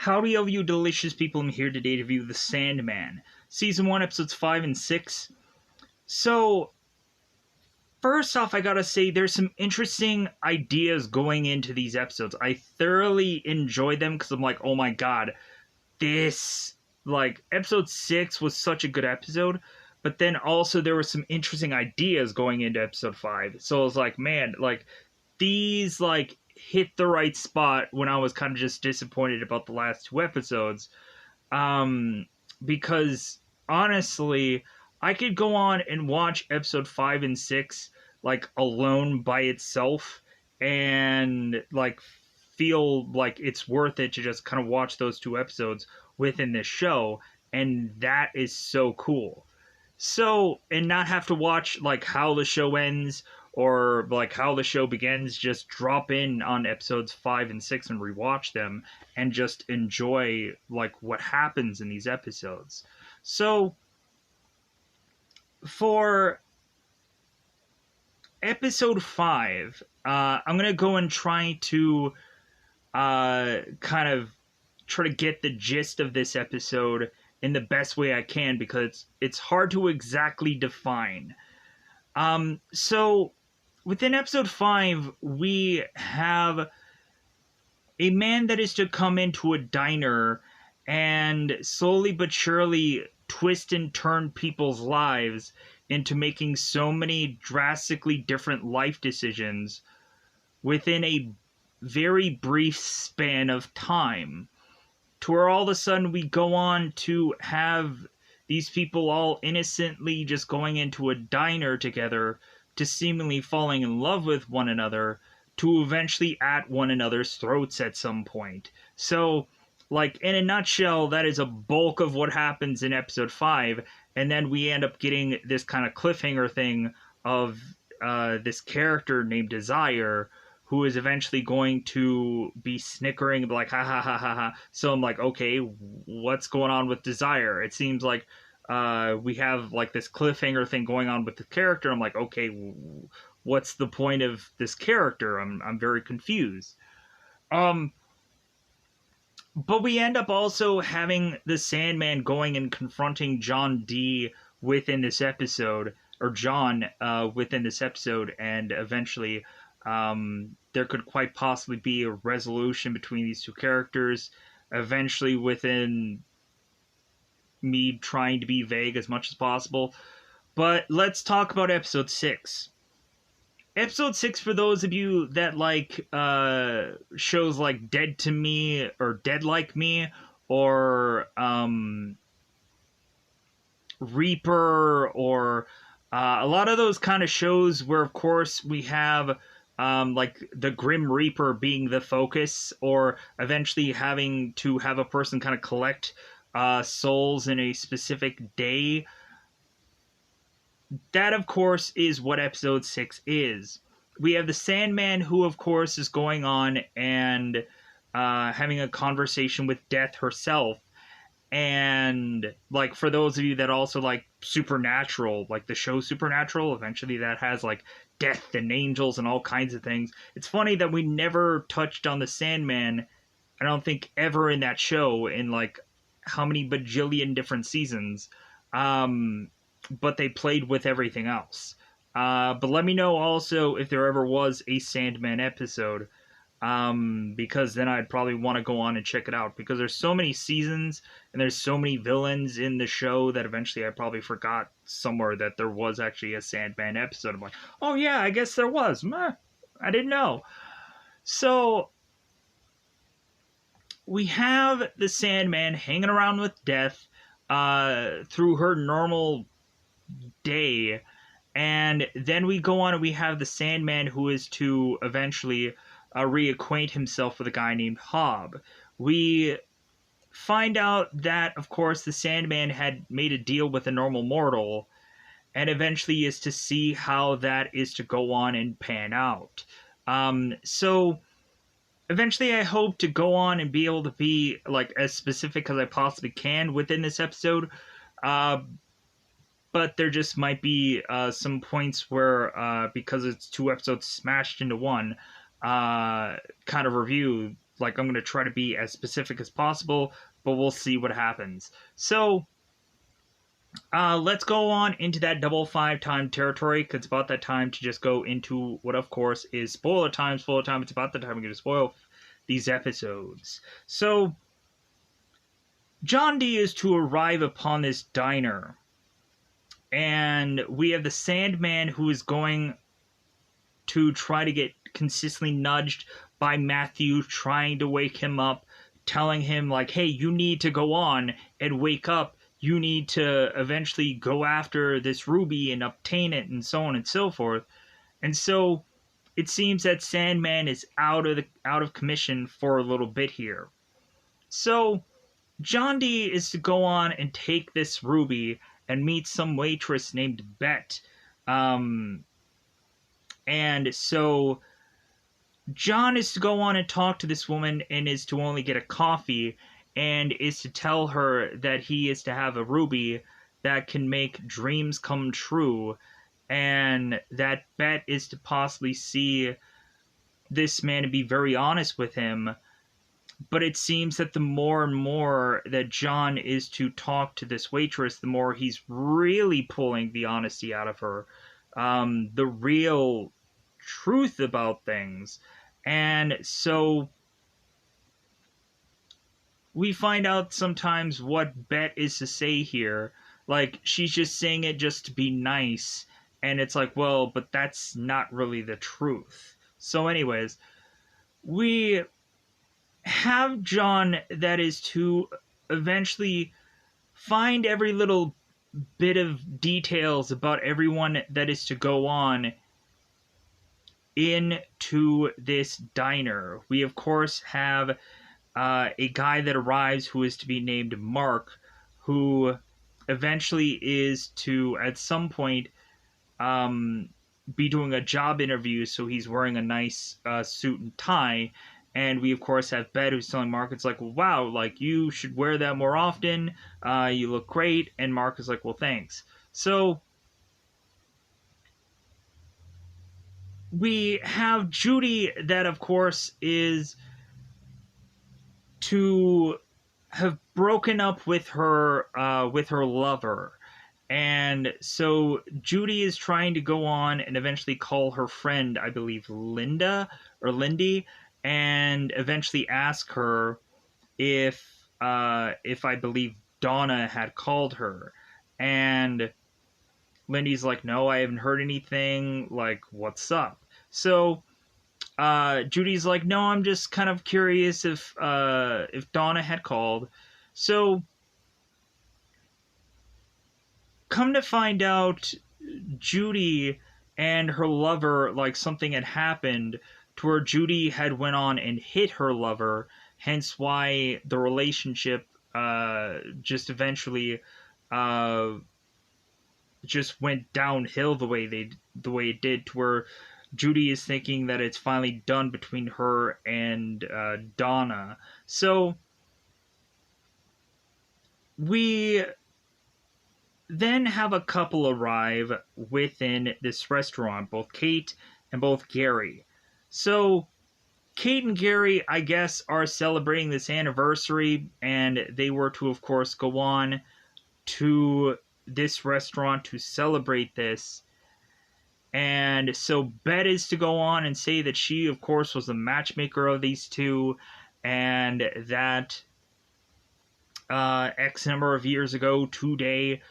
Howdy, all you delicious people. I'm here today to review The Sandman, Season 1, Episodes 5 and 6. So, first off, I gotta say, there's some interesting ideas going into these episodes. I thoroughly enjoyed them because I'm like, oh my god, Episode 6 was such a good episode, but then also there were some interesting ideas going into Episode 5. So I was like, man, these, hit the right spot when I was kind of just disappointed about the last two episodes. Because honestly, I could go on and watch episode 5 and 6 alone by itself and feel like it's worth it to just kind of watch those two episodes within this show, and that is so cool. So, and not have to watch how the show ends or how the show begins, just drop in on episodes 5 and 6 and rewatch them and just enjoy what happens in these episodes. So for episode 5, I'm gonna go and try to kind of try to get the gist of this episode in the best way I can, because it's hard to exactly define. So within episode 5, we have a man that is to come into a diner and slowly but surely twist and turn people's lives into making so many drastically different life decisions within a very brief span of time. To where all of a sudden we go on to have these people all innocently just going into a diner together, to seemingly falling in love with one another, to eventually at one another's throats at some point. So, in a nutshell, that is a bulk of what happens in episode 5, and then we end up getting this kind of cliffhanger thing of this character named Desire, who is eventually going to be snickering, ha ha ha ha ha. So I'm like, okay, what's going on with Desire? It seems like we have this cliffhanger thing going on with the character. I'm like, okay, what's the point of this character? I'm very confused. But we end up also having the Sandman going and confronting John D within this episode, or John within this episode, and eventually there could quite possibly be a resolution between these two characters, eventually, within me trying to be vague as much as possible. But let's talk about episode 6. Episode 6, for those of you that shows like Dead to Me or Dead Like Me, or Reaper, or a lot of those kind of shows where, of course, we have the Grim Reaper being the focus, or eventually having to have a person kind of collect souls in a specific day. That, of course, is what episode 6 is. We have the Sandman, who, of course, is going on and having a conversation with Death herself. And, for those of you that also like Supernatural, the show Supernatural, eventually that has, death and angels and all kinds of things. It's funny that we never touched on the Sandman, I don't think, ever in that show, in, how many bajillion different seasons. But they played with everything else. But let me know also if there ever was a Sandman episode, because then I'd probably want to go on and check it out, because there's so many seasons and there's so many villains in the show that eventually I probably forgot somewhere that there was actually a Sandman episode. I'm like, oh yeah, I guess there was. Meh, I didn't know. So we have the Sandman hanging around with Death through her normal day, and then we go on and we have the Sandman, who is to eventually reacquaint himself with a guy named Hob. We find out that, of course, the Sandman had made a deal with a normal mortal, and eventually is to see how that is to go on and pan out. So eventually I hope to go on and be able to be as specific as I possibly can within this episode. But there just might be some points where, because it's two episodes smashed into one kind of review, like I'm gonna try to be as specific as possible, but we'll see what happens. So let's go on into that double five time territory, because it's about that time to just go into what, of course, is spoiler time. Spoiler time. It's about the time I'm going to spoil these episodes. So, John Dee is to arrive upon this diner, and we have the Sandman who is going to try to get consistently nudged by Matthew, trying to wake him up, telling him, like, hey, you need to go on and wake up. You need to eventually go after this ruby and obtain it, and so on and so forth. And so it seems that Sandman is out of commission for a little bit here. So John Dee is to go on and take this ruby and meet some waitress named Bet. And so John is to go on and talk to this woman and is to only get a coffee, and is to tell her that he is to have a ruby that can make dreams come true, and that Bet is to possibly see this man and be very honest with him. But it seems that the more and more that John is to talk to this waitress, the more he's really pulling the honesty out of her, the real truth about things. And so we find out sometimes what Bet is to say here. Like, she's just saying it just to be nice. And it's like, well, but that's not really the truth. So anyways, we have John that is to eventually find every little bit of details about everyone that is to go on into this diner. We, of course, have a guy that arrives who is to be named Mark, who eventually is to, at some point, be doing a job interview, so he's wearing a nice suit and tie. And we, of course, have Bet, who's telling Mark, it's like, well, wow, like, you should wear that more often. You look great. And Mark is like, well, thanks. So we have Judy that, of course, is to have broken up with her lover. And so Judy is trying to go on and eventually call her friend, I believe Linda or Lindy, and eventually ask her if I believe Donna had called her. And Lindy's like, no, I haven't heard anything. Like, what's up? So Judy's like, no, I'm just kind of curious if Donna had called. So come to find out, Judy and her lover, like, something had happened to where Judy had went on and hit her lover, hence why the relationship just eventually just went downhill the way it did, to where Judy is thinking that it's finally done between her and Donna. So we then have a couple arrive within this restaurant, both Kate and both Gary. So Kate and Gary, I guess, are celebrating this anniversary, and they were to, of course, go on to this restaurant to celebrate this. And so Bet is to go on and say that she, of course, was the matchmaker of these two, and that X number of years ago today,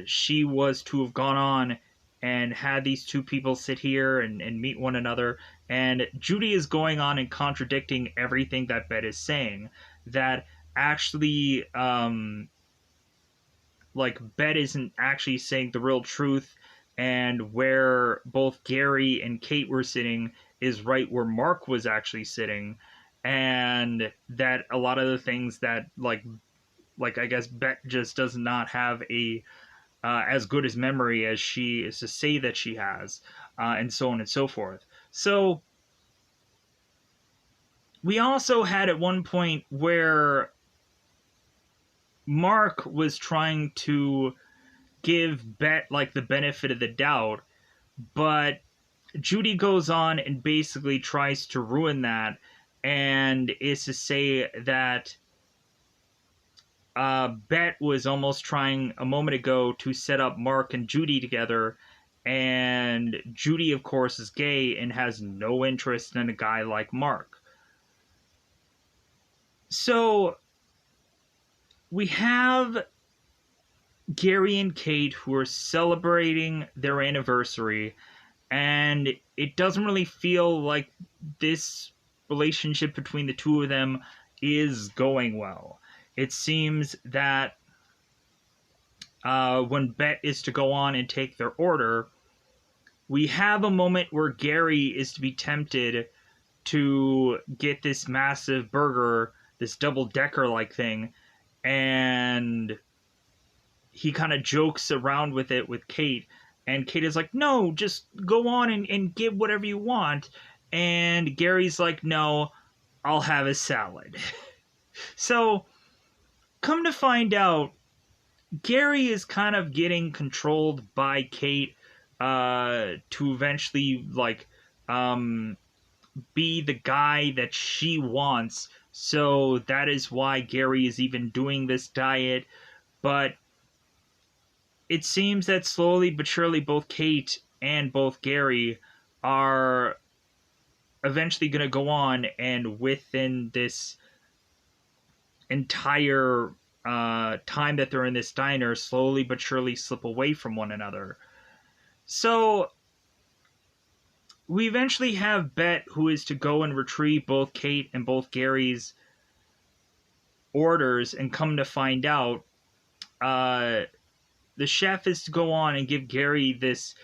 she was to have gone on and had these two people sit here and meet one another. And Judy is going on and contradicting everything that Bet is saying. That actually, like, Bet isn't actually saying the real truth, and where both Gary and Kate were sitting is right where Mark was actually sitting, and that a lot of the things that, like I guess Bet just does not have a as good as memory as she is to say that she has, and so on and so forth. So we also had at one point where Mark was trying to give Bet, like, the benefit of the doubt, but Judy goes on and basically tries to ruin that, and is to say that Bet was almost trying a moment ago to set up Mark and Judy together, and Judy, of course, is gay and has no interest in a guy like Mark. So we have Gary and Kate who are celebrating their anniversary, and it doesn't really feel like this relationship between the two of them is going well. It seems that when Bet is to go on and take their order, we have a moment where Gary is to be tempted to get this massive burger, this double-decker like thing, and he kind of jokes around with it with Kate, and Kate is like, no, just go on and get whatever you want. And Gary's like, no, I'll have a salad. So, come to find out, Gary is kind of getting controlled by Kate to eventually, like, be the guy that she wants. So that is why Gary is even doing this diet. But it seems that slowly but surely both Kate and both Gary are eventually going to go on and within this entire time that they're in this diner, slowly but surely slip away from one another. So we eventually have Bet, who is to go and retrieve both Kate and both Gary's orders, and come to find out, the chef is to go on and give Gary this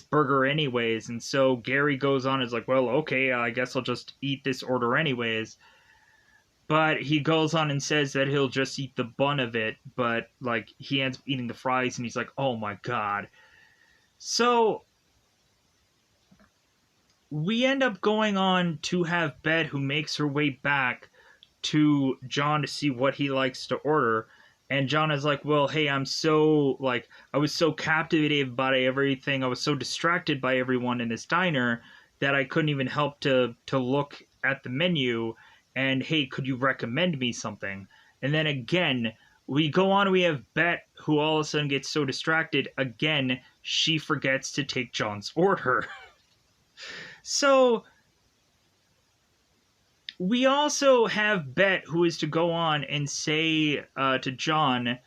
burger anyways, and so Gary goes on and is like, well, okay, I guess I'll just eat this order anyways. But he goes on and says that he'll just eat the bun of it, but like he ends up eating the fries, and he's like, oh my god. So we end up going on to have Bet, who makes her way back to John to see what he likes to order. And John is like, well, hey, I was so captivated by everything. I was so distracted by everyone in this diner that I couldn't even help to look at the menu. And, hey, could you recommend me something? And then again, we go on, we have Bet, who all of a sudden gets so distracted. Again, she forgets to take John's order. So we also have Bet, who is to go on and say to John,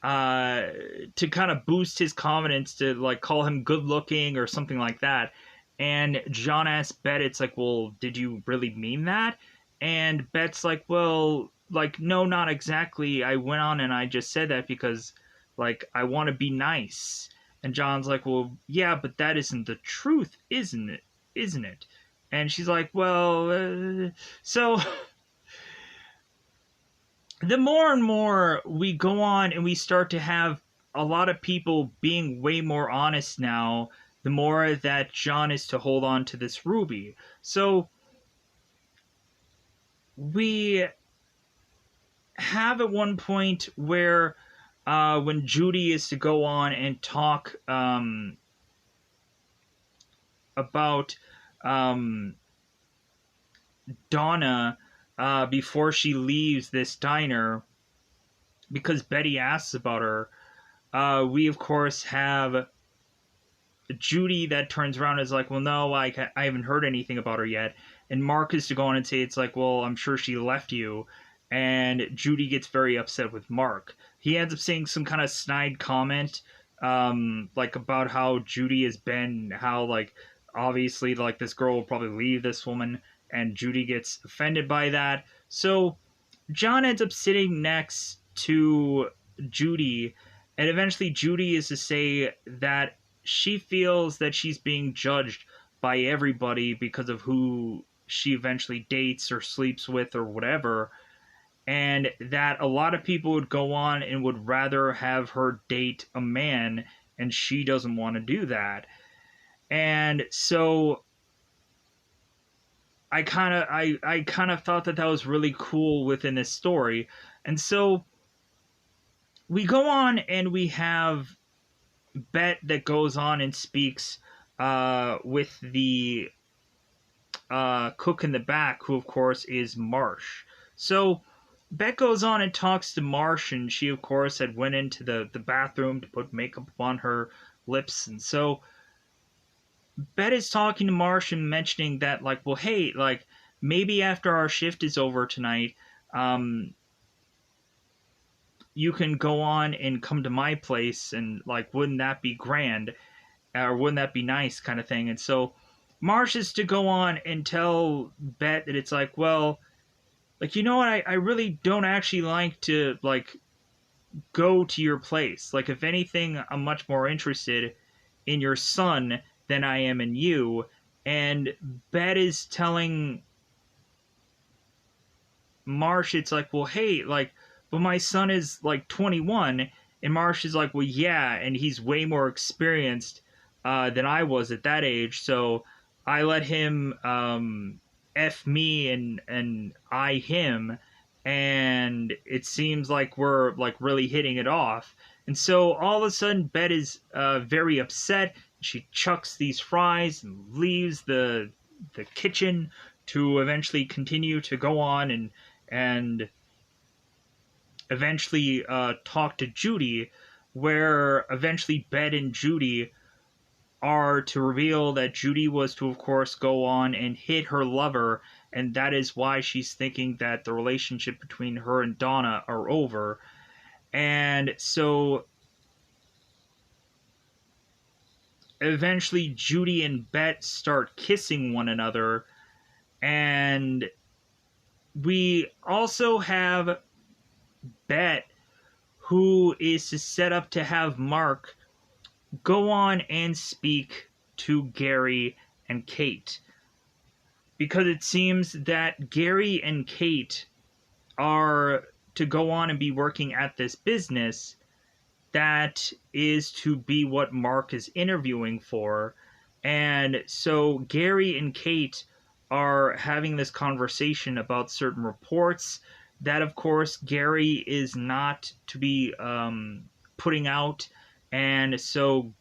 to kind of boost his confidence, to like call him good looking or something like that. And John asks Bet, it's like, well, did you really mean that? And Bet's like, well, like, no, not exactly. I went on and I just said that because, like, I want to be nice. And John's like, well, yeah, but that isn't the truth, isn't it? Isn't it? And she's like, well, so the more and more we go on and we start to have a lot of people being way more honest now, the more that John is to hold on to this ruby. So we have at one point where when Judy is to go on and talk about Donna before she leaves this diner, because Betty asks about her, we of course have Judy that turns around and is like, well, no, I haven't heard anything about her yet. And Mark is to go on and say, it's like, well, I'm sure she left you. And Judy gets very upset with Mark. He ends up saying some kind of snide comment, like about how Judy has been, how like obviously like this girl will probably leave this woman, and Judy gets offended by that. So John ends up sitting next to Judy, and eventually Judy is to say that she feels that she's being judged by everybody because of who she eventually dates or sleeps with or whatever, and that a lot of people would go on and would rather have her date a man, and she doesn't want to do that. And so I kind of thought that was really cool within this story. And so we go on and we have Bet that goes on and speaks with the cook in the back, who of course is Marsh. So Bet goes on and talks to Marsh, and she of course had went into the bathroom to put makeup on her lips, and so Bet is talking to Marsh and mentioning that, like, well, hey, like, maybe after our shift is over tonight, um, you can go on and come to my place, and, like, wouldn't that be grand? Or wouldn't that be nice, kind of thing. And so Marsh is to go on and tell Bet that it's like, well, like, you know what, I really don't actually like to, like, go to your place. Like, if anything, I'm much more interested in your son than I am in you. And Bet is telling Marsh, it's like, well, hey, like, but my son is like 21. And Marsh is like, well, yeah, and he's way more experienced than I was at that age. So I let him F me and I him. And it seems like we're like really hitting it off. And so all of a sudden, Bet is very upset. She chucks these fries and leaves the kitchen to eventually continue to go on and eventually talk to Judy, where eventually Bet and Judy are to reveal that Judy was to, of course, go on and hit her lover, and that is why she's thinking that the relationship between her and Donna are over. And so eventually Judy and Bet start kissing one another, and we also have Bet, who is to set up to have Mark go on and speak to Gary and Kate. Because it seems that Gary and Kate are to go on and be working at this business that is to be what Mark is interviewing for. And so Gary and Kate are having this conversation about certain reports that, of course, Gary is not to be putting out. And so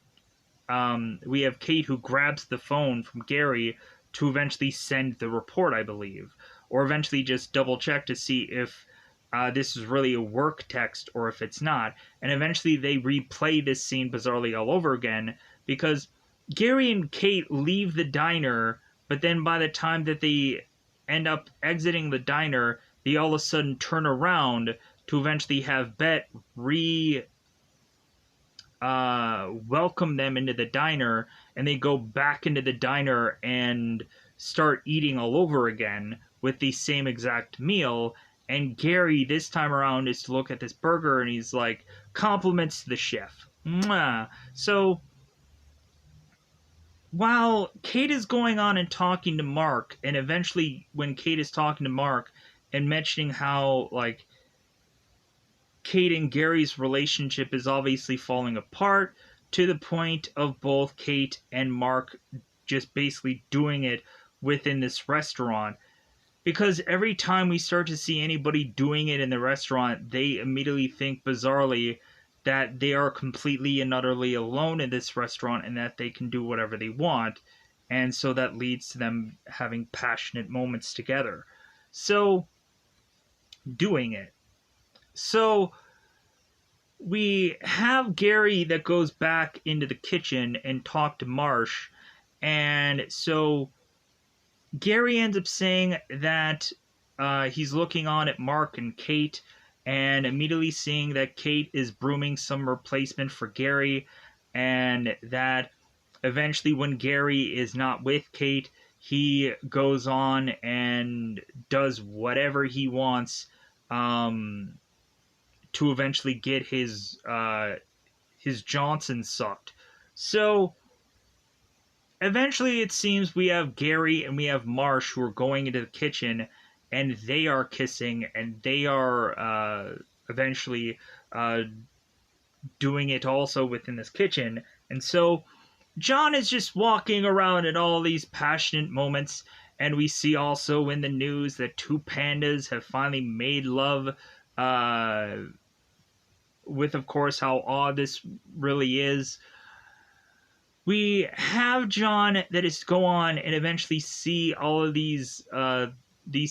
we have Kate who grabs the phone from Gary to eventually send the report, I believe, or eventually just double check to see if this is really a work text or if it's not. And eventually they replay this scene bizarrely all over again because Gary and Kate leave the diner, but then by the time that they end up exiting the diner, they all of a sudden turn around to eventually have Bet welcome them into the diner, and they go back into the diner and start eating all over again with the same exact meal. And Gary, this time around, is to look at this burger and he's like, compliments to the chef. Mwah. So, while Kate is going on and talking to Mark, and eventually when Kate is talking to Mark and mentioning how, like, Kate and Gary's relationship is obviously falling apart to the point of both Kate and Mark just basically doing it within this restaurant. Because every time we start to see anybody doing it in the restaurant, they immediately think bizarrely that they are completely and utterly alone in this restaurant and that they can do whatever they want. And so that leads to them having passionate moments together. So, doing it. So, we have Gary that goes back into the kitchen and talk to Marsh. And so Gary ends up saying that he's looking on at Mark and Kate and immediately seeing that Kate is brooming some replacement for Gary, and that eventually when Gary is not with Kate, he goes on and does whatever he wants to eventually get his Johnson sucked. So eventually it seems we have Gary and we have Marsh who are going into the kitchen and they are kissing and they are eventually doing it also within this kitchen. And so John is just walking around at all these passionate moments, and we see also in the news that two pandas have finally made love, with, of course, how odd this really is. we have John that is to go on and eventually see all of these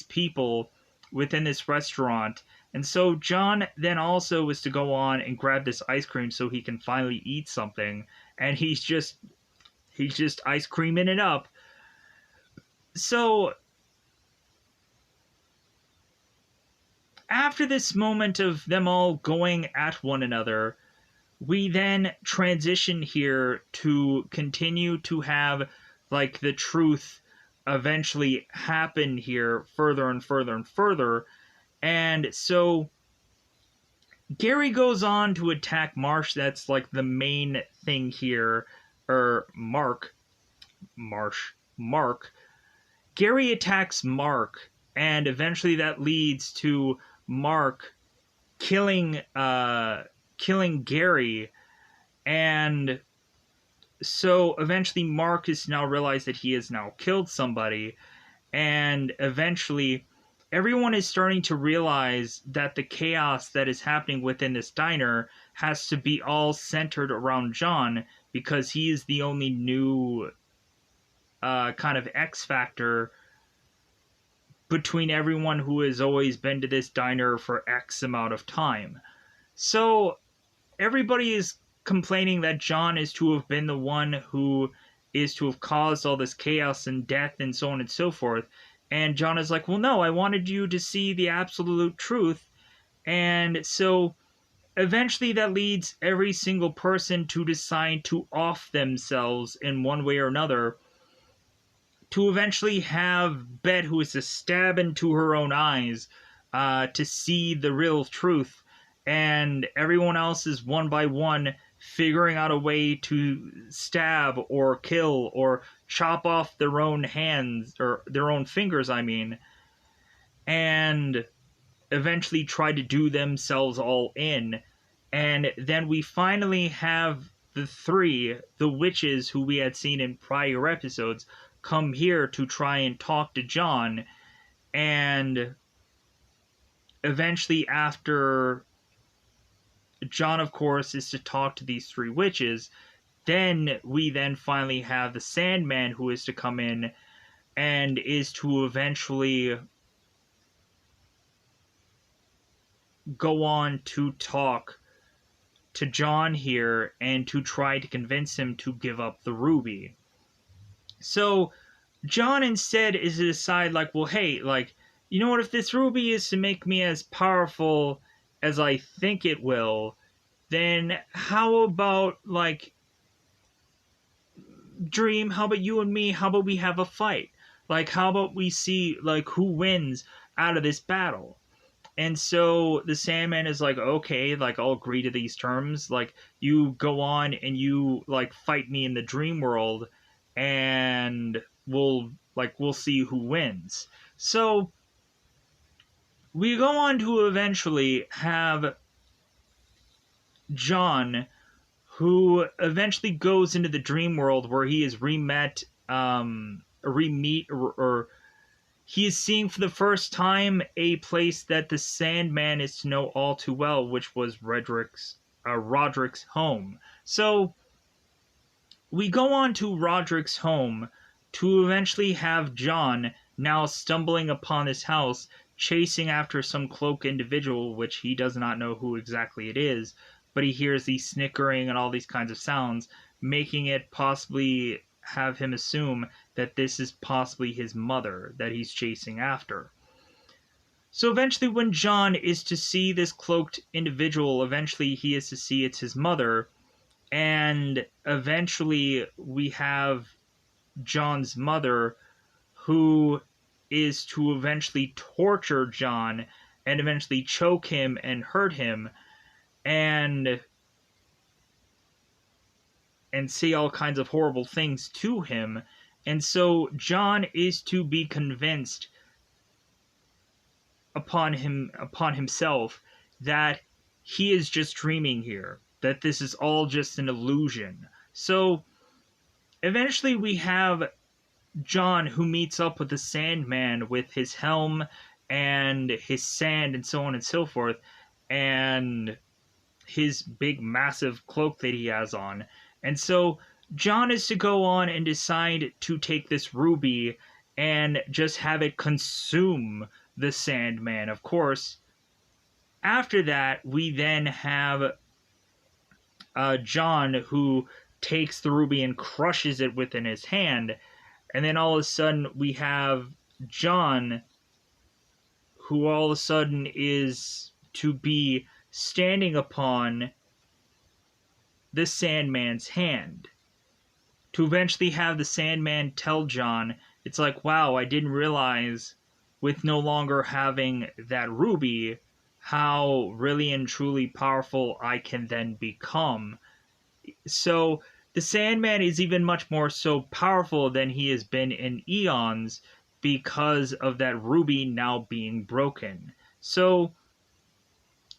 people within this restaurant. And so John then also was to go on and grab this ice cream so he can finally eat something. And he's just ice creaming it up. So after this moment of them all going at one another, we then transition here to continue to have like the truth eventually happen here further and further and further. And so Gary goes on to attack Marsh. That's like the main thing here. Or Mark. Gary attacks Mark, and eventually that leads to Mark killing Gary. And so eventually Mark is now realized that he has now killed somebody, and eventually everyone is starting to realize that the chaos that is happening within this diner has to be all centered around John, because he is the only new kind of X factor between everyone who has always been to this diner for X amount of time. So everybody is complaining that John is to have been the one who is to have caused all this chaos and death and so on and so forth. And John is like, well, no, I wanted you to see the absolute truth. And so eventually that leads every single person to decide to off themselves in one way or another, to eventually have Bet, who is to stab into her own eyes to see the real truth. And everyone else is one by one figuring out a way to stab or kill or chop off their own hands, or their own fingers, I mean, and eventually try to do themselves all in. And then we finally have the witches who we had seen in prior episodes, come here to try and talk to John. And eventually, after John, of course, is to talk to these three witches, then we then finally have the Sandman, who is to come in and is to eventually go on to talk to John here and to try to convince him to give up the ruby. So John instead is to decide, like, well, hey, like, you know what, if this ruby is to make me as powerful as I think it will, then how about, like, Dream, how about you and me, how about we have a fight? Like, how about we see, like, who wins out of this battle? And so the Sandman is like, okay, like, I'll agree to these terms. Like, you go on and you, like, fight me in the dream world, and we'll see who wins. So we go on to eventually have John, who eventually goes into the dream world, where he is or he is seeing for the first time a place that the Sandman is to know all too well, which was Roderick's home. So we go on to Roderick's home to eventually have John now stumbling upon this house, chasing after some cloaked individual, which he does not know who exactly it is, but he hears the snickering and all these kinds of sounds, making it possibly have him assume that this is possibly his mother that he's chasing after. So eventually, when John is to see this cloaked individual, eventually he is to see it's his mother, and eventually we have John's mother, who is to eventually torture John and eventually choke him and hurt him and say all kinds of horrible things to him. And so John is to be convinced upon himself that he is just dreaming here, that this is all just an illusion. So eventually we have John, who meets up with the Sandman with his helm and his sand and so on and so forth, and his big massive cloak that he has on. And so John is to go on and decide to take this ruby and just have it consume the Sandman. Of course, after that, we then have John, who takes the ruby and crushes it within his hand. And then all of a sudden, we have John, who all of a sudden is to be standing upon the Sandman's hand. To eventually have the Sandman tell John, it's like, wow, I didn't realize with no longer having that ruby, how really and truly powerful I can then become. So the Sandman is even much more so powerful than he has been in eons because of that ruby now being broken. So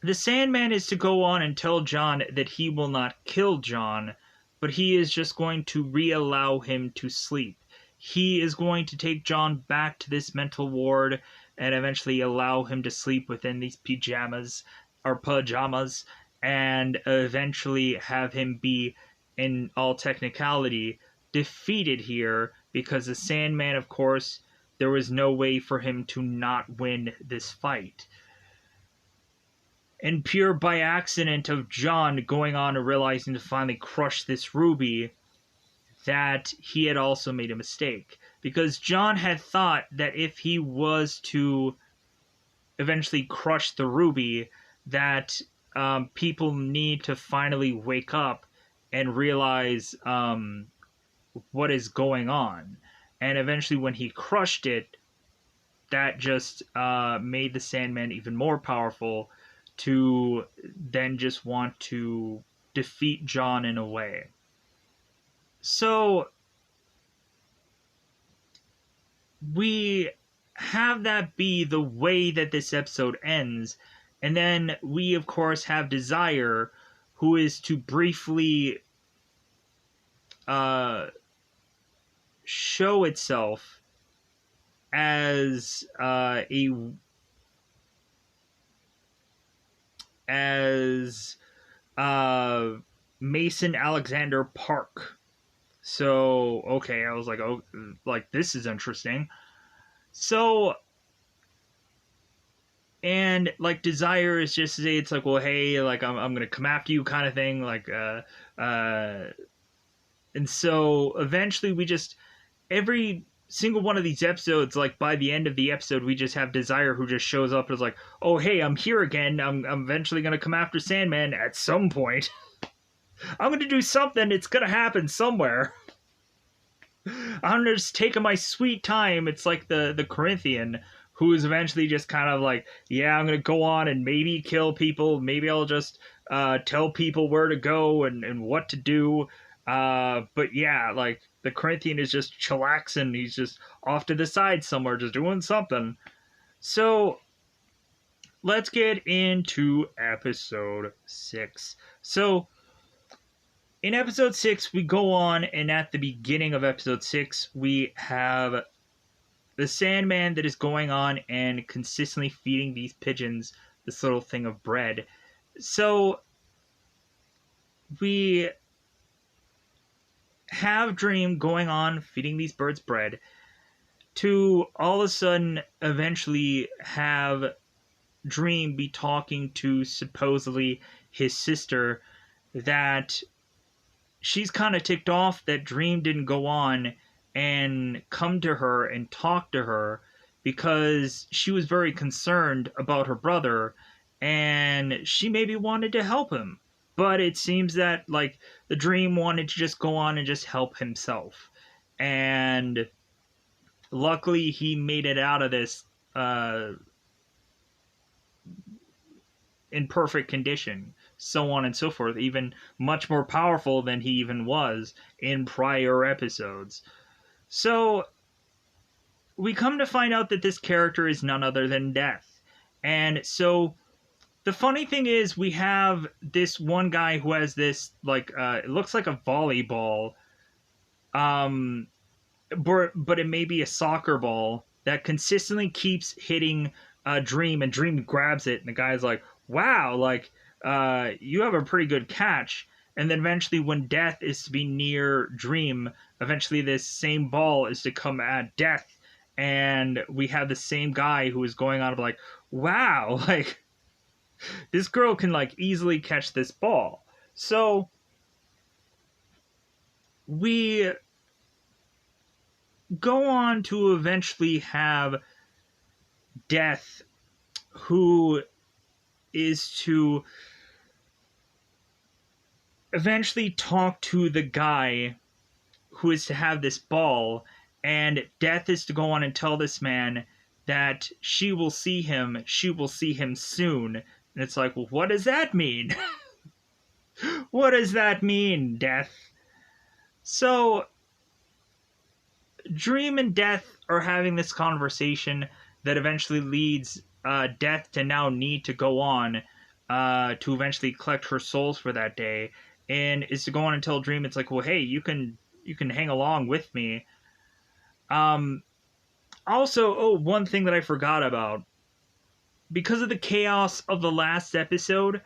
the Sandman is to go on and tell John that he will not kill John, but he is just going to re-allow him to sleep. He is going to take John back to this mental ward and eventually allow him to sleep within these pajamas, and eventually have him be, in all technicality, defeated here because the Sandman, of course, there was no way for him to not win this fight. And pure by accident of John going on and realizing to finally crush this ruby, that he had also made a mistake. Because John had thought that if he was to eventually crush the ruby, that people need to finally wake up and realize what is going on. And eventually when he crushed it, that just made the Sandman even more powerful to then just want to defeat John in a way. So we have that be the way that this episode ends, and then we of course have Desire, who is to briefly show itself as Mason Alexander Park. So, okay, I was like, oh, like, this is interesting. So, and, like, Desire is just to say, it's like, well, hey, like, I'm gonna come after you kind of thing, like, and so, eventually we just, every single one of these episodes, like, by the end of the episode, we just have Desire who just shows up and is like, oh, hey, I'm here again, I'm eventually gonna come after Sandman at some point. I'm gonna do something, it's gonna happen somewhere. I'm just taking my sweet time. It's like the Corinthian who is eventually just kind of like, yeah, I'm gonna go on and maybe kill people. Maybe I'll just tell people where to go and what to do. But yeah, like the Corinthian is just chillaxing. He's just off to the side somewhere, just doing something. So let's get into episode 6. So in episode 6, we go on, and at the beginning of episode 6, we have the Sandman that is going on and consistently feeding these pigeons this little thing of bread. So we have Dream going on feeding these birds bread to all of a sudden eventually have Dream be talking to supposedly his sister, that she's kind of ticked off that Dream didn't go on and come to her and talk to her because she was very concerned about her brother and she maybe wanted to help him. But it seems that, like, the Dream wanted to just go on and just help himself. And luckily he made it out of this in perfect condition, so on and so forth, even much more powerful than he even was in prior episodes. So we come to find out that this character is none other than Death. And so the funny thing is, we have this one guy who has this, like, it looks like a volleyball, but it may be a soccer ball that consistently keeps hitting Dream, and Dream grabs it, and the guy's like, wow, like, you have a pretty good catch. And then eventually, when Death is to be near Dream, eventually this same ball is to come at Death. And we have the same guy who is going on of like, wow, like, this girl can like easily catch this ball. So we go on to eventually have Death, who is to eventually talk to the guy who is to have this ball, and Death is to go on and tell this man that she will see him soon. And it's like, well, what does that mean? What does that mean, Death? So Dream and Death are having this conversation that eventually leads Death to now need to go on to eventually collect her souls for that day, and is to go on and tell Dream, it's like, well, hey, you can hang along with me. Also, one thing that I forgot about, because of the chaos of the last episode,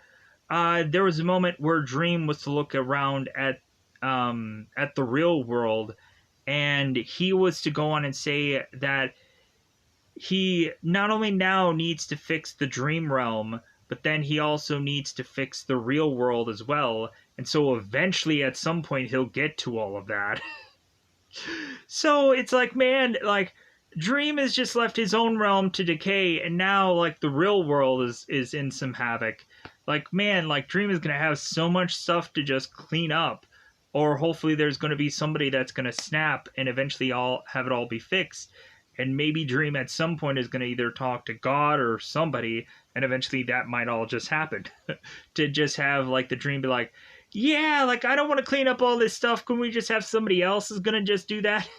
there was a moment where Dream was to look around at the real world, and he was to go on and say that he not only now needs to fix the dream realm, but then he also needs to fix the real world as well. And so eventually, at some point, he'll get to all of that. So it's like, man, like, Dream has just left his own realm to decay, and now, like, the real world is in some havoc. Like, man, like, Dream is gonna have so much stuff to just clean up. Or hopefully there's going to be somebody that's going to snap and eventually have it all be fixed. And maybe Dream at some point is going to either talk to God or somebody, and eventually that might all just happen. To just have, like, the Dream be like, yeah, like, I don't want to clean up all this stuff. Can we just have somebody else is going to just do that?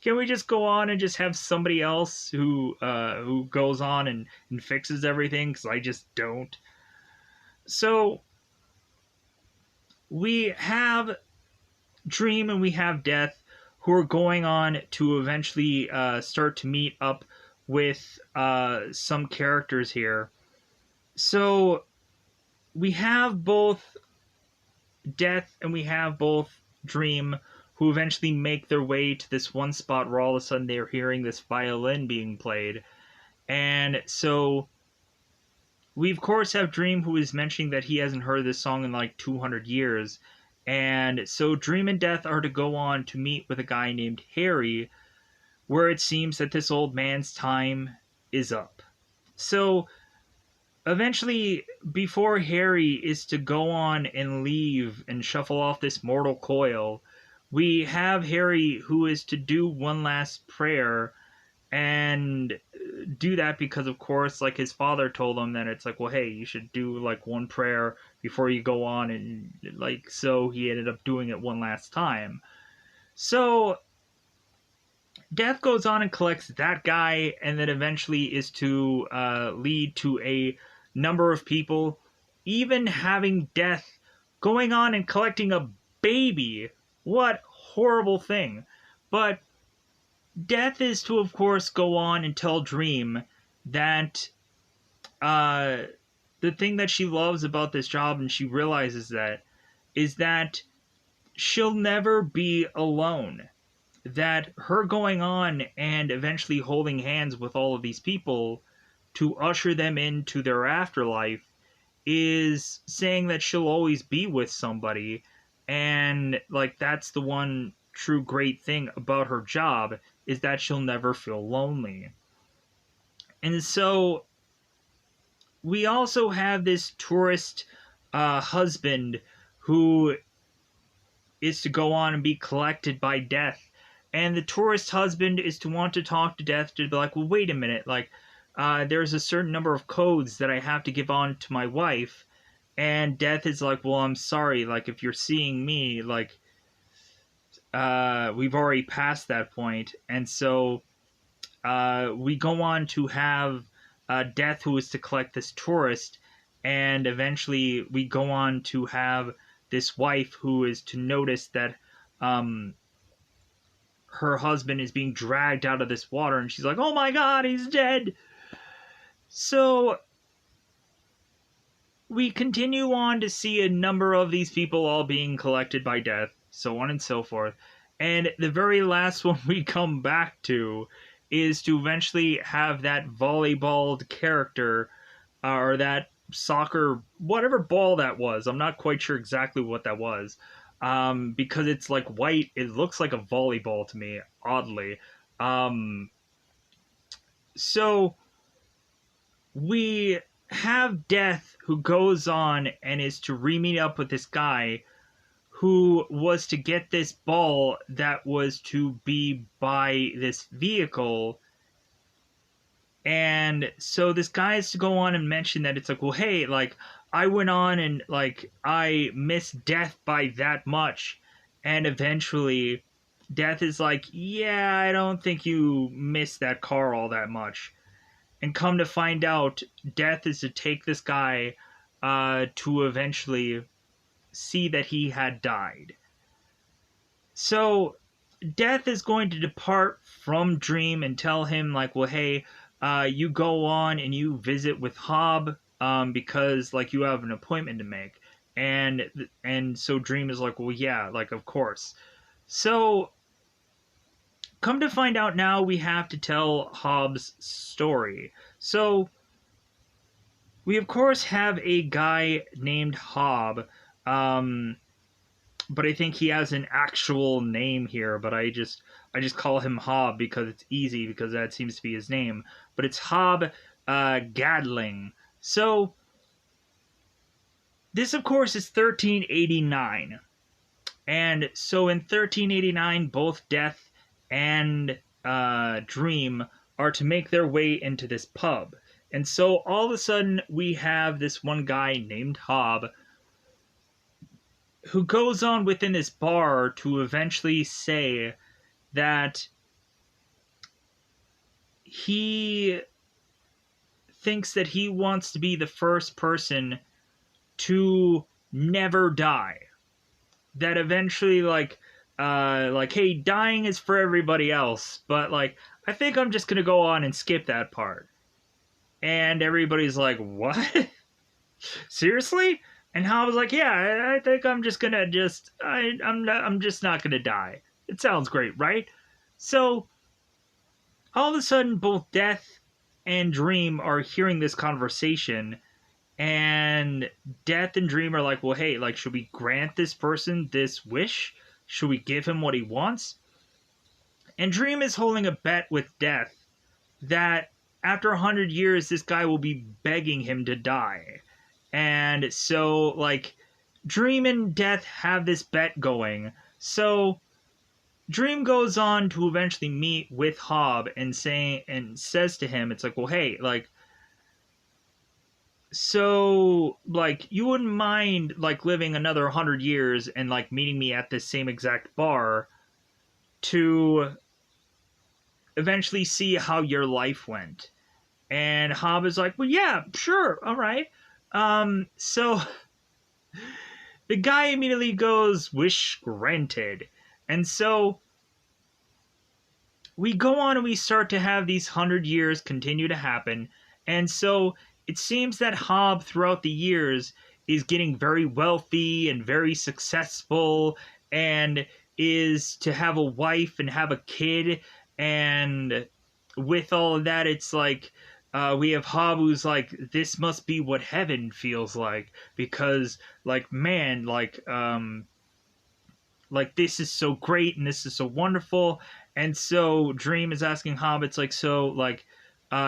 Can we just go on and just have somebody else who goes on and fixes everything? Because I just don't. So we have Dream and we have Death, who are going on to eventually start to meet up with some characters here. So we have both Death and we have both Dream, who eventually make their way to this one spot where all of a sudden they're hearing this violin being played. And so we, of course, have Dream, who is mentioning that he hasn't heard this song in like 200 years. And so Dream and Death are to go on to meet with a guy named Harry, where it seems that this old man's time is up. So eventually, before Harry is to go on and leave and shuffle off this mortal coil, we have Harry, who is to do one last prayer, and do that because, of course, like, his father told him that it's like, well, hey, you should do like one prayer before you go on, and like, so he ended up doing it one last time. So Death goes on and collects that guy, and then eventually is to lead to a number of people, even having Death going on and collecting a baby. What horrible thing. But Death is to, of course, go on and tell Dream that the thing that she loves about this job, and she realizes that, is that she'll never be alone. That her going on and eventually holding hands with all of these people to usher them into their afterlife is saying that she'll always be with somebody. And, like, that's the one true great thing about her job, is that she'll never feel lonely. And so we also have this tourist husband who is to go on and be collected by Death. And the tourist husband is to want to talk to Death to be like, well, wait a minute, like, there's a certain number of codes that I have to give on to my wife. And Death is like, well, I'm sorry, like, if you're seeing me, like, we've already passed that point. And so we go on to have Death, who is to collect this tourist, and eventually we go on to have this wife who is to notice that her husband is being dragged out of this water, and she's like, oh my god, he's dead. So we continue on to see a number of these people all being collected by death, so on and so forth. And the very last one we come back to is to eventually have that volleyball character, or that soccer, whatever ball that was. I'm not quite sure exactly what that was. Because it's like white, it looks like a volleyball to me, oddly. Um, so we have Death, who goes on and is to re-meet up with this guy who was to get this ball that was to be by this vehicle. And so this guy has to go on and mention that it's like, well, hey, like, I went on and, like, I missed Death by that much. And eventually, Death is like, yeah, I don't think you missed that car all that much. And come to find out, Death is to take this guy to eventually see that he had died. So Death is going to depart from Dream and tell him, like, well, hey, you go on and you visit with Hob, because, like, you have an appointment to make. And so Dream is like, well, yeah, like, of course. So come to find out, now we have to tell Hobbs' story. So we of course have a guy named Hob, but I think he has an actual name here, but I just call him Hob because it's easy, because that seems to be his name. But it's Hob Gadling. So this of course is 1389. And so in 1389, both Death and Dream are to make their way into this pub. And so all of a sudden, we have this one guy named Hob who goes on within this bar to eventually say that he thinks that he wants to be the first person to never die. That eventually, like, hey, dying is for everybody else, but, like, I think I'm just gonna go on and skip that part. And everybody's like, what? Seriously? And Hal was like, yeah, I think I'm just gonna I'm just not gonna die. It sounds great, right? So all of a sudden, both Death and Dream are hearing this conversation, and Death and Dream are like, well, hey, like, should we grant this person this wish? Should we give him what he wants? And Dream is holding a bet with Death that after 100 years, this guy will be begging him to die. And so, like, Dream and Death have this bet going. So Dream goes on to eventually meet with Hob and says to him, it's like, well, hey, like, so, like, you wouldn't mind, like, living another 100 years and, like, meeting me at this same exact bar to eventually see how your life went. And Hob is like, well, yeah, sure, all right. So the guy immediately goes, wish granted. And so we go on and we start to have these 100 years continue to happen. And so it seems that Hob, throughout the years, is getting very wealthy and very successful, and is to have a wife and have a kid. And with all of that, it's like, we have Hob who's like, this must be what heaven feels like, because, like, man, like, this is so great and this is so wonderful. And so Dream is asking Hob, it's like, so, like,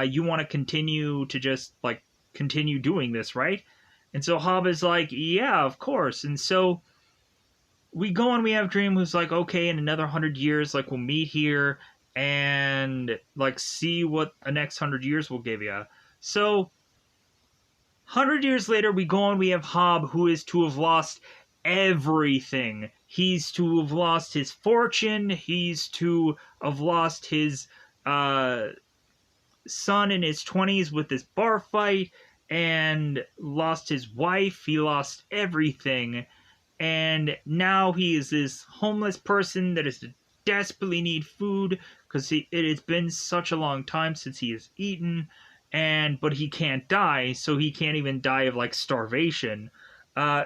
you want to continue to just, like, continue doing this, right? And so Hob is like, yeah, of course. And so we go and we have Dream who's like, okay, in another 100 years, like, we'll meet here and, like, see what the next 100 years will give you. So 100 years later, we go and we have Hob, who is to have lost everything. He's to have lost his fortune. He's to have lost his son in his 20s with this bar fight, and lost his wife. He lost everything. And now he is this homeless person that is to desperately need food, because it has been such a long time since he has eaten. but he can't die, so he can't even die of like starvation.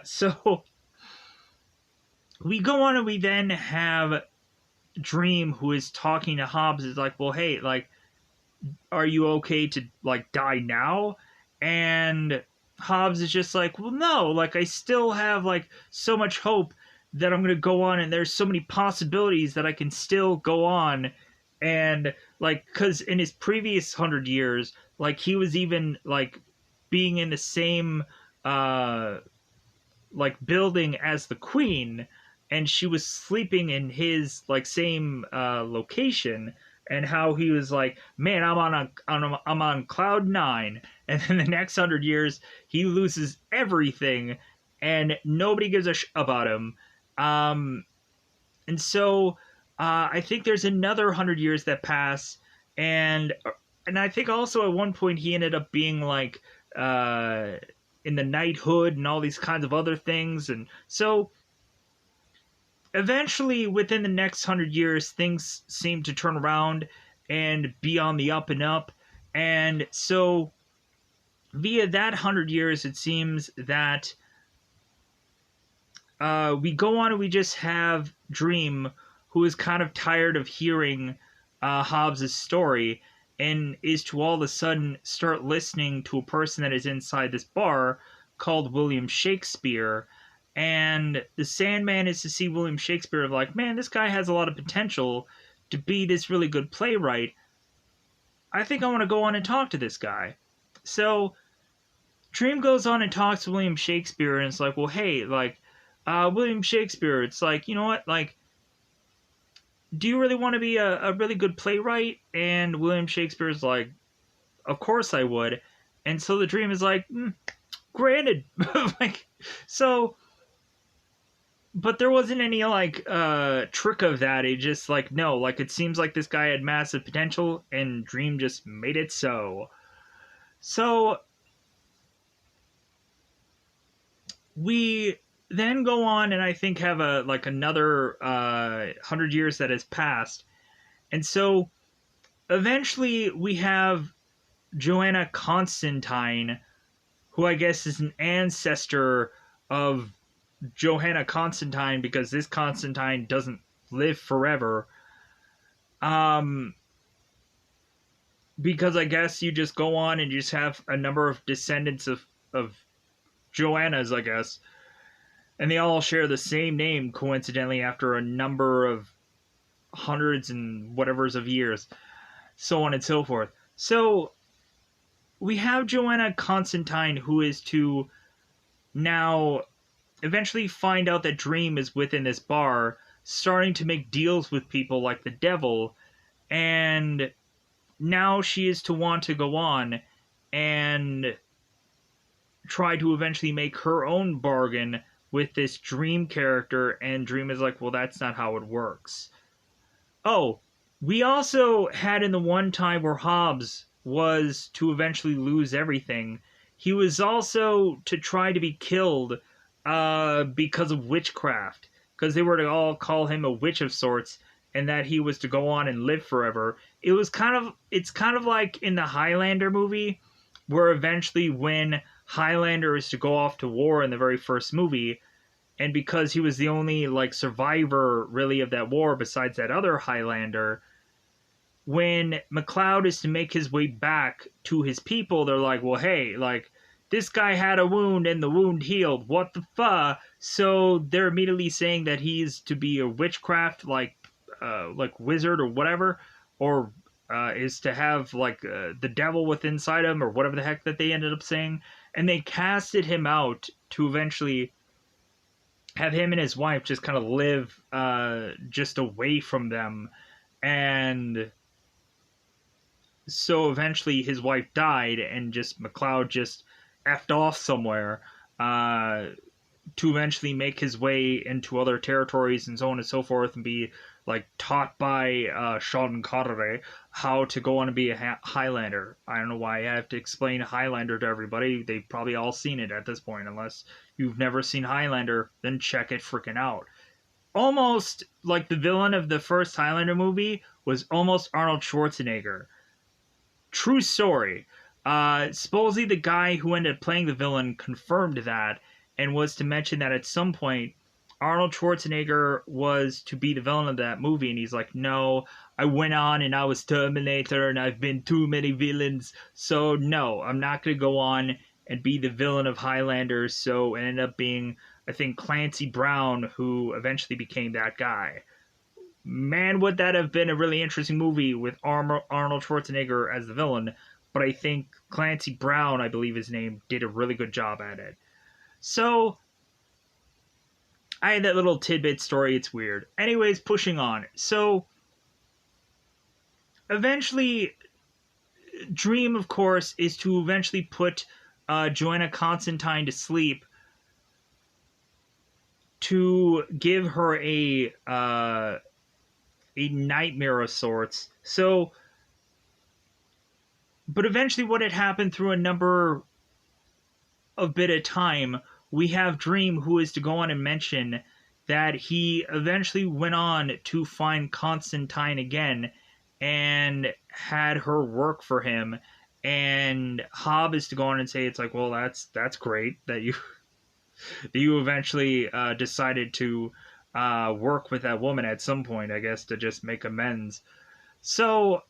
So we go on and we then have Dream, who is talking to Hobbs, is like, well, hey, like, are you okay to like die now? And Hobbs is just like, well, no, like I still have like so much hope that I'm gonna go on, and there's so many possibilities that I can still go on, and like, cause in his previous 100 years, like he was even like being in the same uh like building as the queen, and she was sleeping in his like same location, and how he was like, man, I'm on cloud nine, and then the next 100 years he loses everything and nobody gives a about him. um and so I think there's another 100 years that pass, and I think also at one point he ended up being like uh in the knighthood and all these kinds of other things. And so eventually within the next 100 years things seem to turn around and be on the up and up. And so via that 100 years it seems that we go on and we just have Dream, who is kind of tired of hearing Hobbs' story, and is to all of a sudden start listening to a person that is inside this bar called William Shakespeare. And the Sandman is to see William Shakespeare of like, man, this guy has a lot of potential to be this really good playwright. I think I want to go on and talk to this guy. So Dream goes on and talks to William Shakespeare, and it's like, well, hey, like, William Shakespeare, it's like, you know what, like, do you really want to be a really good playwright? And William Shakespeare's like, of course I would. And so the Dream is like, granted. Like, so, but there wasn't any like trick of that. It just like, no, like it seems like this guy had massive potential, and Dream just made it so. So we then go on and I think have a like another 100 years that has passed. And so eventually we have Joanna Constantine, who I guess is an ancestor of Johanna Constantine, because this Constantine doesn't live forever. Um, because I guess you just go on and you just have a number of descendants of Joannas, I guess. And they all share the same name, coincidentally, after a number of hundreds and whatevers of years, so on and so forth. So we have Joanna Constantine, who is to now eventually find out that Dream is within this bar, starting to make deals with people like the devil, and now she is to want to go on and try to eventually make her own bargain with this Dream character, and Dream is like, well, that's not how it works. Oh, we also had in the one time where Hobbs was to eventually lose everything, he was also to try to be killed because of witchcraft, because they were to all call him a witch of sorts, and that he was to go on and live forever. It's kind of like in the Highlander movie, where eventually when Highlander is to go off to war in the very first movie, and because he was the only like survivor really of that war besides that other Highlander, when MacLeod is to make his way back to his people, they're like, well, hey, like, this guy had a wound and the wound healed. What the fuck? So they're immediately saying that he's to be a witchcraft like wizard or whatever, or is to have like the devil within inside him, or whatever the heck that they ended up saying. And they casted him out to eventually have him and his wife just kind of live just away from them. And so eventually his wife died, and just MacLeod just effed off somewhere to eventually make his way into other territories and so on and so forth, and be like taught by Sean Connery how to go on and be a Highlander. I don't know why I have to explain Highlander to everybody. They've probably all seen it at this point. Unless you've never seen Highlander, then check it freaking out. Almost like the villain of the first Highlander movie was almost Arnold Schwarzenegger. True story. Supposedly the guy who ended up playing the villain confirmed that and was to mention that at some point Arnold Schwarzenegger was to be the villain of that movie, and he's like, no, I went on and I was Terminator and I've been too many villains, so no, I'm not going to go on and be the villain of Highlander. So it ended up being, I think, Clancy Brown, who eventually became that guy. Man, would that have been a really interesting movie with Arnold Schwarzenegger as the villain, but I think Clancy Brown, I believe his name, did a really good job at it. So, I had that little tidbit story, it's weird. Anyways, pushing on. So, eventually, dream, of course, is to eventually put Joanna Constantine to sleep to give her a nightmare of sorts. So, but eventually what had happened through a number of bit of time, we have Dream, who is to go on and mention that he eventually went on to find Constantine again and had her work for him. And Hobb is to go on and say, it's like, well, that's great that you eventually decided to work with that woman at some point, I guess, to just make amends. So,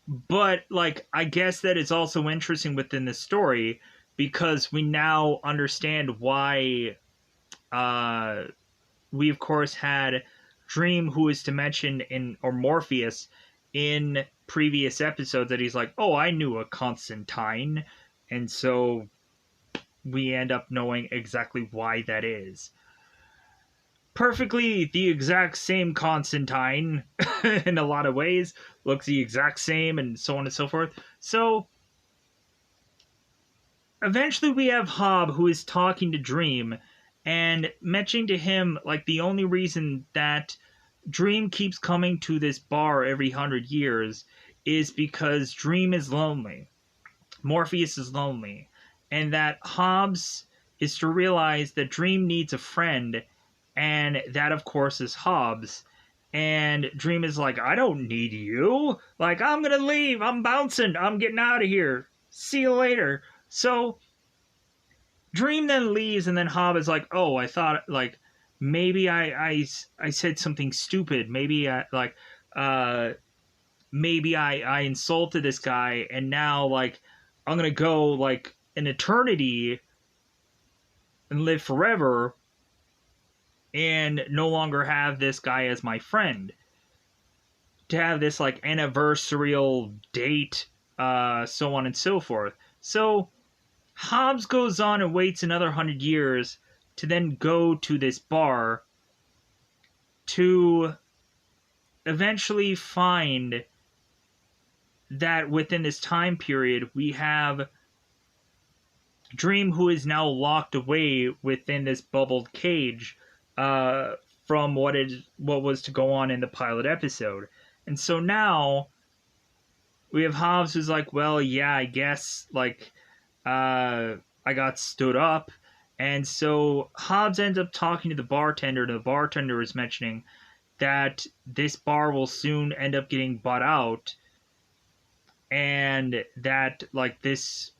but like, I guess that is also interesting within the story because we now understand why we of course had Dream, who is to mention in, or Morpheus in previous episodes, that he's like, oh, I knew a Constantine, and so we end up knowing exactly why that is. Perfectly the exact same Constantine in a lot of ways, looks the exact same, and so on and so forth. So eventually we have Hobb, who is talking to Dream and mentioning to him like the only reason that Dream keeps coming to this bar every 100 years is because Dream is lonely. Morpheus is lonely. And that Hobbs is to realize that Dream needs a friend, and that, of course, is Hobbs. And Dream is like, I don't need you. Like, I'm gonna leave. I'm bouncing. I'm getting out of here. See you later. So, Dream then leaves, and then Hobb is like, oh, I thought, like, maybe I said something stupid. Maybe maybe I insulted this guy, and now, like, I'm gonna go, like, an eternity and live forever and no longer have this guy as my friend. To have this, like, anniversarial date, so on and so forth. So, Hobbs goes on and waits another 100 years to then go to this bar to eventually find that within this time period we have Dream, who is now locked away within this bubbled cage from what was to go on in the pilot episode. And so now we have Hobbs, who's like, well, yeah, I guess, like, I got stood up. And so Hobbs ends up talking to the bartender, and the bartender is mentioning that this bar will soon end up getting bought out, and that, like, this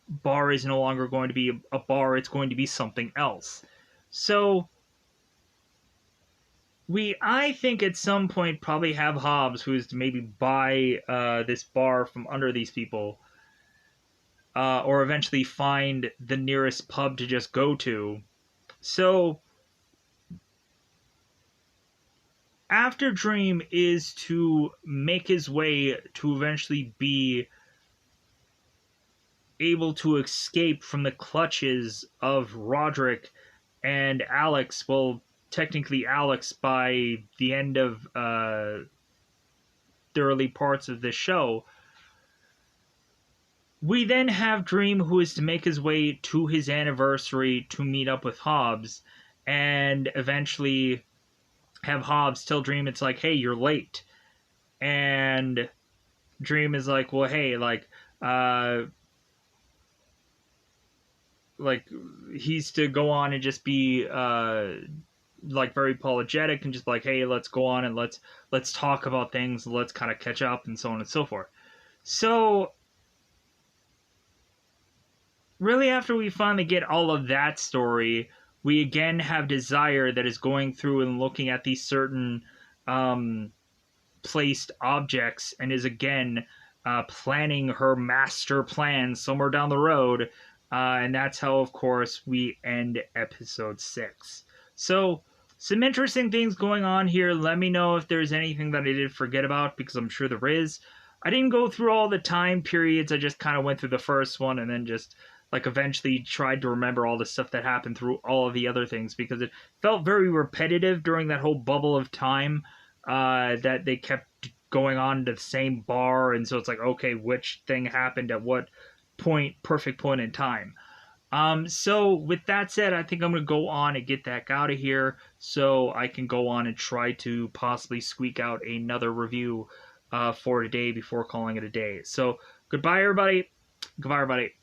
bar is no longer going to be a bar, it's going to be something else. So I think at some point probably have Hobbs, who is to maybe buy this bar from under these people, or eventually find the nearest pub to just go to. So after Dream is to make his way to eventually be able to escape from the clutches of Roderick and Alex, well, technically Alex by the end of the early parts of this show, we then have Dream, who is to make his way to his anniversary to meet up with Hobbs, and eventually have Hobbs tell Dream, it's like, hey, you're late. And Dream is like, well, hey, like he's to go on and just be like very apologetic and just like, hey, let's go on and let's talk about things, let's kind of catch up and so on and so forth. So, really, after we finally get all of that story, we again have Desire that is going through and looking at these certain um, placed objects and is again planning her master plan somewhere down the road. And that's how, of course, we end episode 6. So, some interesting things going on here. Let me know if there's anything that I did forget about, because I'm sure there is. I didn't go through all the time periods. I just kind of went through the first one and then just like eventually tried to remember all the stuff that happened through all of the other things, because it felt very repetitive during that whole bubble of time that they kept going on to the same bar, and so it's like, okay, which thing happened at what point, perfect point in time. So with that said, I think I'm gonna go on and get the heck out of here, so I can go on and try to possibly squeak out another review for today before calling it a day. So goodbye, everybody. Goodbye, everybody.